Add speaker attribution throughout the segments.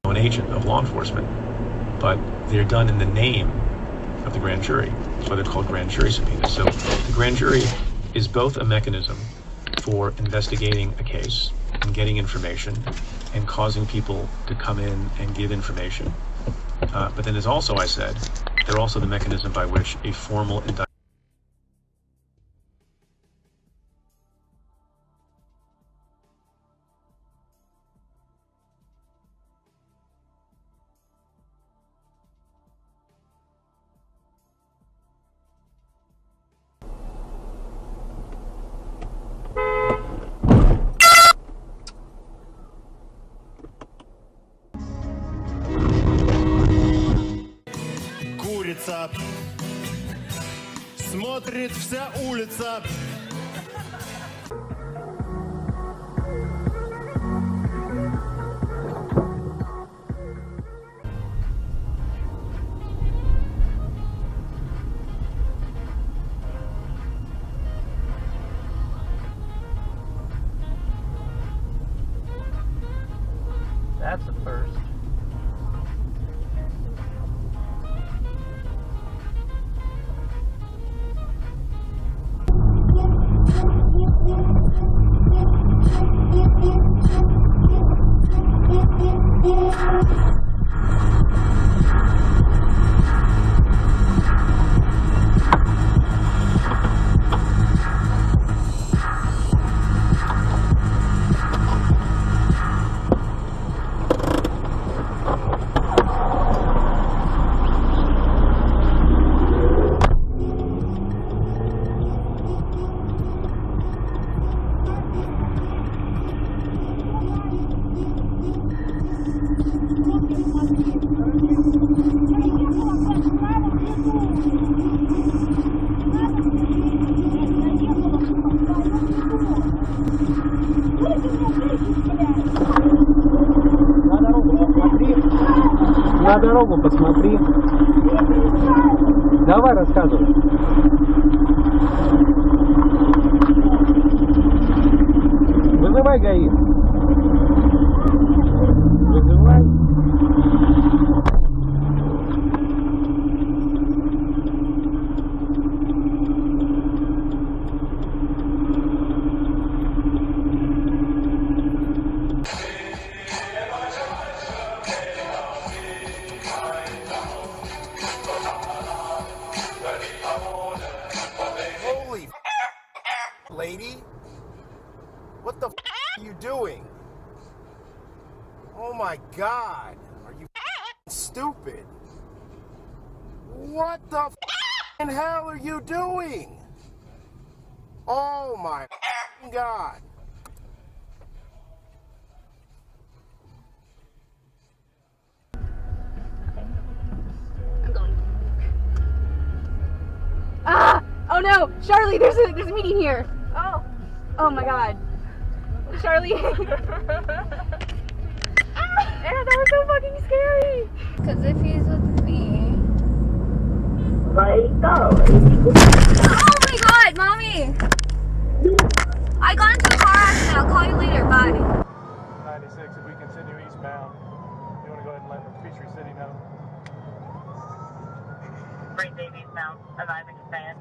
Speaker 1: An agent of law enforcement, but they're done in the name of the grand jury. That's why they're called grand jury subpoenas. So the grand jury is both a mechanism for investigating a case and getting information and causing people to come in and give information. But then, as also I said, they're also the mechanism by which a formal indictment.
Speaker 2: Смотрит вся улица.
Speaker 3: That's a first. На дорогу посмотри. Давай рассказывай. Вызывай ГАИ. Вызывай.
Speaker 2: Lady, what the are you doing? Oh my God, are you stupid? What the hell are you doing? Oh my God.
Speaker 4: Ah! Oh no! Charlie, there's a meeting here! Oh! Oh my god. Charlie! Yeah, that was so fucking scary!
Speaker 5: Because if he's with me...
Speaker 4: Oh my god, mommy! I got into a car accident, I'll call you later, bye.
Speaker 6: 96, if we continue eastbound, you want to go ahead and let the Peachtree City know?
Speaker 7: Bring Dave eastbound, as I'm expand.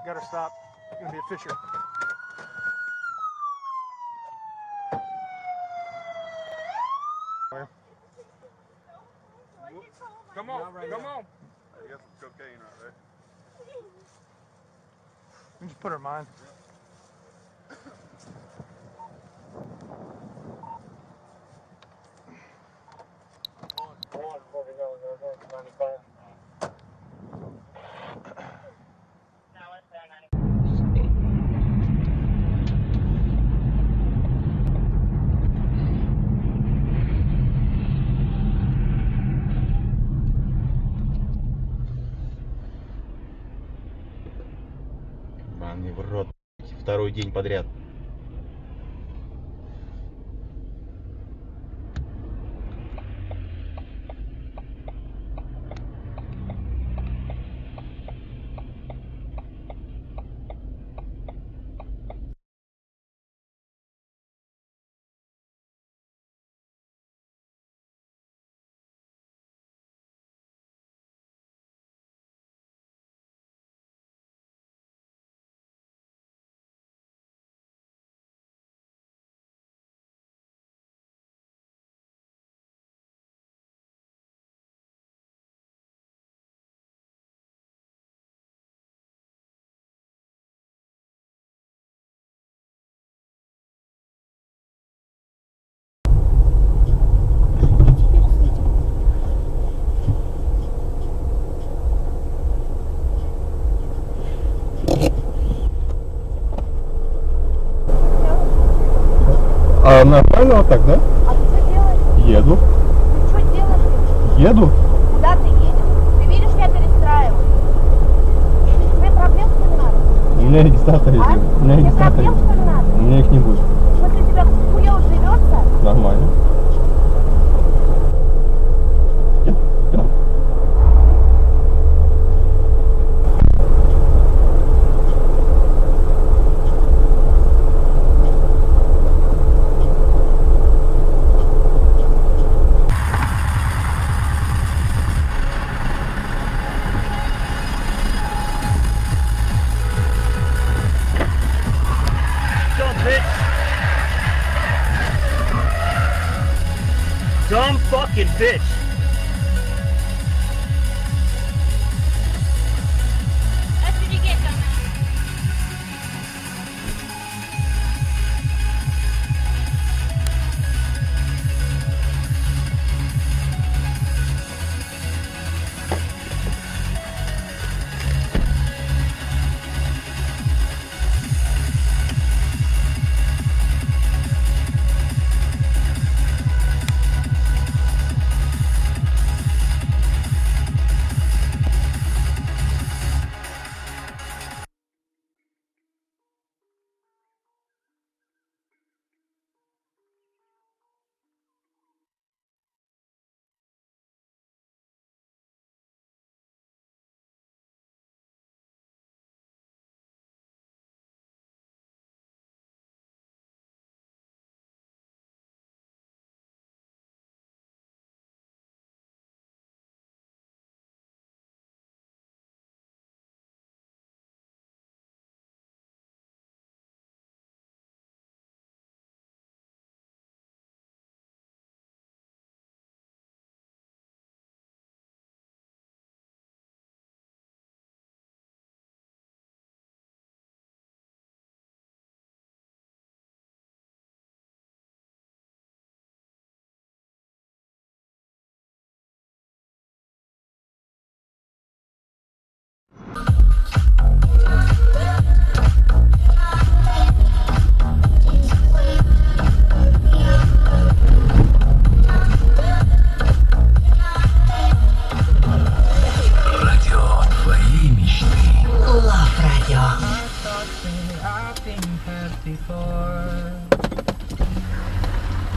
Speaker 6: Got her stopped. It's gonna be a Fisher. Come on, come on.
Speaker 8: You got some cocaine right there.
Speaker 6: We just put her in mine.
Speaker 8: Манный в рот. Второй день подряд.
Speaker 3: А нормально вот так, да?
Speaker 4: А ты что делаешь?
Speaker 3: Еду.
Speaker 4: Ты что делаешь?
Speaker 3: Еду?
Speaker 4: Куда ты едешь? Ты видишь, я перестраиваю. Тебе проблем, что ли, надо?
Speaker 3: У меня регистратор есть.
Speaker 4: А?
Speaker 3: У меня
Speaker 4: Тебе
Speaker 3: регистратор
Speaker 4: проблем,
Speaker 3: есть.
Speaker 4: что ли, надо?
Speaker 3: У меня их не будет.
Speaker 4: В смысле, тебе хуёво живется?
Speaker 3: Нормально.
Speaker 9: Dumb fucking bitch.
Speaker 4: That's what you get, dumbass.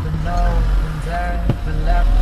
Speaker 10: The no one's ever left